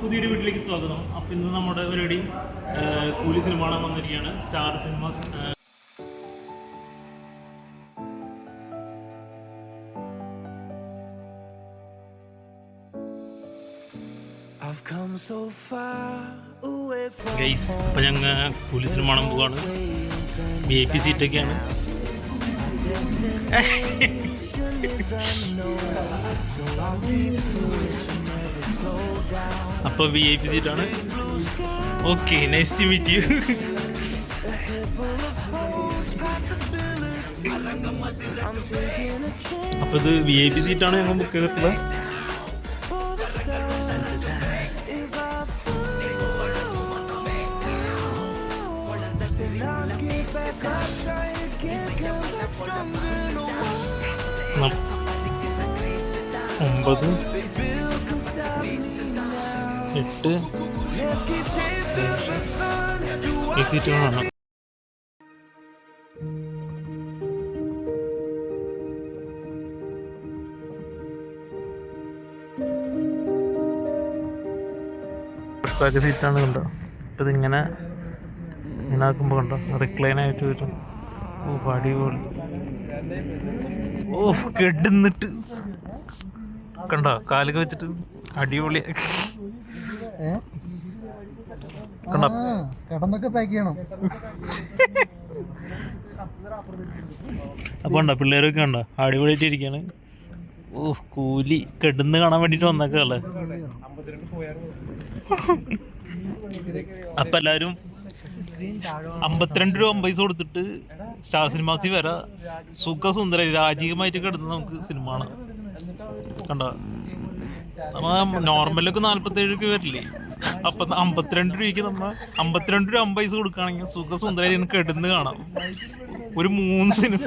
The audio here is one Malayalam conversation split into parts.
പുതിയൊരു വീട്ടിലേക്ക് സ്വാഗതം. അപ്പം ഇന്ന് നമ്മുടെ പരിപാടി കൂലി സിനിമ കാണാൻ വന്നിരിക്കുകയാണ്. Star cinemas guys. അപ്പം ഞങ്ങൾ കൂലി സിനിമ കാണാൻ പോവാണ്. VIP സീറ്റൊക്കെയാണ്. അപ്പോൾ VIP സീറ്റാണ്. Okay, nice to meet you. അപ്പോൾ ഇത് VIP സീറ്റാണ് ഞങ്ങൾ ബുക്ക് ചെയ്തിട്ടുള്ളത്. ഒമ്പത് 8 ഈ സീറ്റുകളാണ്. പുഷ്പാക്ക് സീറ്റാണ്. കണ്ടോ? ഇപ്പം ഇതിങ്ങനെ ആക്കുമ്പോൾ കണ്ടോ റിക്ലൈനായിട്ട് വരും. ഓ അടിപൊളി. ഓ കെടുന്നിട്ട് കണ്ടോ കാലൊക്കെ വെച്ചിട്ട് അടിപൊളി. കിടന്നൊക്കെ പാക്ക് ചെയ്യണം. അപ്പൊ ഉണ്ടോ പിള്ളേരൊക്കെ ഉണ്ടോ അടിപൊളിയായിട്ട് ഇരിക്കാണ്. ഓ കൂലി കെടുന്ന് കാണാൻ വേണ്ടിട്ട് വന്നേക്കല്ലേ. അപ്പൊ എല്ലാരും 52 രൂപ 50 പൈസ കൊടുത്തിട്ട് സ്റ്റാർ സിനിമാസിൽ വരാം. സുഖസുന്ദര രാജീവമായിട്ട് കിടന്ന് നമുക്ക് സിനിമ കാണാം. കണ്ടോ? നമ്മ നോർമലൊക്കെ 47 രൂപ വരില്ലേ? അപ്പം 52 രൂപയ്ക്ക് നമ്മ 52 രൂപ 50 പൈസ കൊടുക്കുകയാണെങ്കിൽ സുഖസുന്ദരായിട്ട് കിടന്ന് കാണാം ഒരു 3 സിനിമ.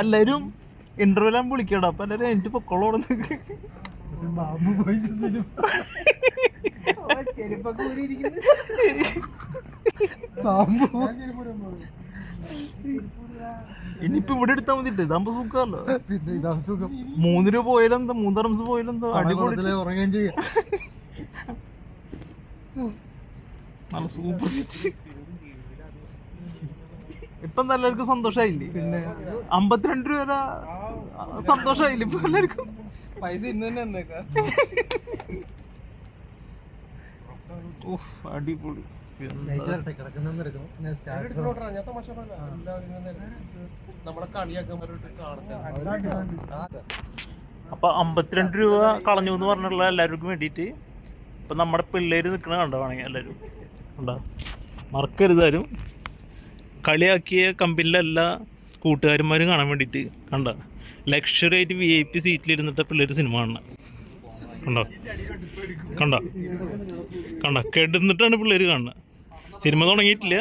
എല്ലാരും ഇന്റർവ്യൂലാൻ വിളിക്കട്ടോ. അപ്പൊ എല്ലാരും എനിക്ക് പൊക്കോളോട് ഇനിയിപ്പോ ഇവിടെ എടുത്താൽ മതിട്ട്. ഇതാകുമ്പോ സുഖമല്ലോ. പിന്നെ ഇതാണ് സുഖം. 3 രൂപ പോയാലെന്താ, 3 റംസ് പോയാലെന്താ, അടിപൊളി ഉറങ്ങുകയും ചെയ്യാം. നല്ല സൂപ്പർ സിറ്റി. ഇപ്പൊ എല്ലാവർക്കും സന്തോഷായില്ലേ? പിന്നെ 52 രൂപ സന്തോഷായില്ലേ ഇപ്പൊ എല്ലാവർക്കും? പൈസ ഇന്ന് തന്നെ അടിപൊളി. അപ്പൊ 52 രൂപ കളഞ്ഞു എന്ന് പറഞ്ഞുള്ള എല്ലാവർക്കും വേണ്ടിയിട്ട് ഇപ്പൊ നമ്മുടെ പിള്ളേര് നിൽക്കണ കണ്ടോ വേണമെങ്കിൽ എല്ലാവരും ഉണ്ടോ മറക്കരുതാരും. കളിയാക്കിയ കമ്പനിയിലെ എല്ലാ കൂട്ടുകാരന്മാരും കാണാൻ വേണ്ടിയിട്ട് കണ്ടോ ലക്ഷറി ആയിട്ട് VIP സീറ്റിലിരുന്നിട്ട് പിള്ളേർ സിനിമ കാണണം. കണ്ടോ കണ്ടോ കണ്ടോ കെടുന്നിട്ടാണ് പിള്ളേർ കാണുന്നത്. സിനിമ തുടങ്ങിയിട്ടില്ല.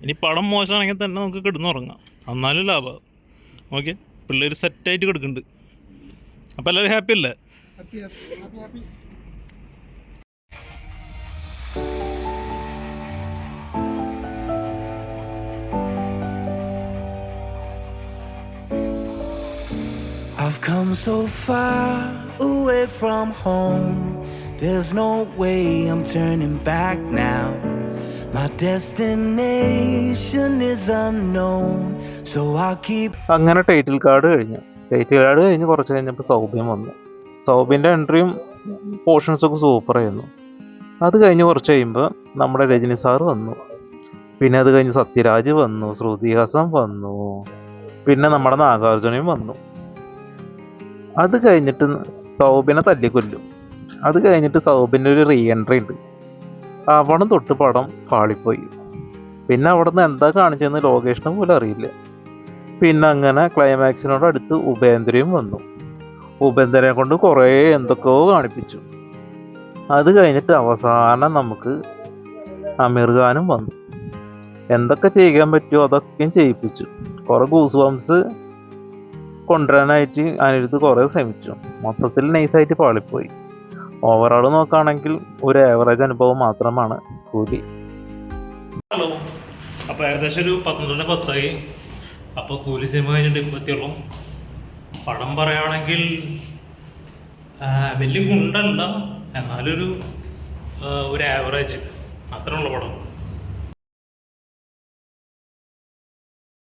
ഇനി പടം മോശമാണെങ്കിൽ തന്നെ നമുക്ക് കിടന്നുറങ്ങാം, എന്നാലും ലാഭം. ഓക്കെ, പിള്ളേർ സെറ്റായിട്ട് കിടക്കുന്നുണ്ട്. അപ്പം എല്ലാവരും ഹാപ്പി അല്ലേ? I've come so far away from home. There's no way I'm turning back now. My destination is unknown, so I'll keep. അങ്ങനെ ടൈറ്റിൽ കാർഡ് കഴിഞ്ഞ് കുറച്ച് കഴിഞ്ഞപ്പോൾ സൗബിൻ വന്നു. സൗബിൻ്റെ എൻട്രിയും പോർഷൻസൊക്കെ സൂപ്പറായിരുന്നു. അത് കഴിഞ്ഞ് കുറച്ച് കഴിയുമ്പോൾ നമ്മുടെ രജനി സാറ് വന്നു. പിന്നെ അത് കഴിഞ്ഞ് സത്യരാജ് വന്നു, ശ്രുതി ഹാസൻ വന്നു, പിന്നെ നമ്മുടെ നാഗാർജുനയും വന്നു. അത് കഴിഞ്ഞിട്ട് സൗബിനെ തല്ലിക്കൊല്ലും. അത് കഴിഞ്ഞിട്ട് സൗബിൻ്റെ ഒരു റീ എൻട്രി ഉണ്ട്. അവിടെ തൊട്ട് പടം പാളിപ്പോയി. പിന്നെ അവിടെ നിന്ന് എന്താ കാണിച്ചതെന്ന് ലോകേഷിനെ പോലും അറിയില്ല. പിന്നെ അങ്ങനെ ക്ലൈമാക്സിനോട് അടുത്ത് ഉപേന്ദ്രയും വന്നു. ഉപേന്ദ്രനെ കൊണ്ട് കുറേ എന്തൊക്കെയോ കാണിപ്പിച്ചു. അത് കഴിഞ്ഞിട്ട് അവസാനം നമുക്ക് അമീർ ഖാനും വന്നു. എന്തൊക്കെ ചെയ്യാൻ പറ്റുമോ അതൊക്കെയും ചെയ്യിപ്പിച്ചു. കുറേ ഗൂസ് ബംസ് കൊണ്ടുവരാനായിട്ട് അനിരുദ്ധ് കുറേ ശ്രമിച്ചു. മൊത്തത്തിൽ നൈസായിട്ട് പാളിപ്പോയി. ഓവറോൾ നോക്കുകയാണെങ്കിൽ ഒരു ആവറേജ് അനുഭവം മാത്രമാണ് കൂലി. ഹലോ, അപ്പോൾ ഏകദേശം ഒരു 11:10 അപ്പോൾ കൂലി സിനിമ കഴിഞ്ഞിട്ട് ഇപ്പോൾ എത്തിയുള്ളൂ. പടം പറയുകയാണെങ്കിൽ വലിയ ഗുണ്ടല്ല, എന്നാലൊരു ആവറേജ് അത്രയുള്ള പടം.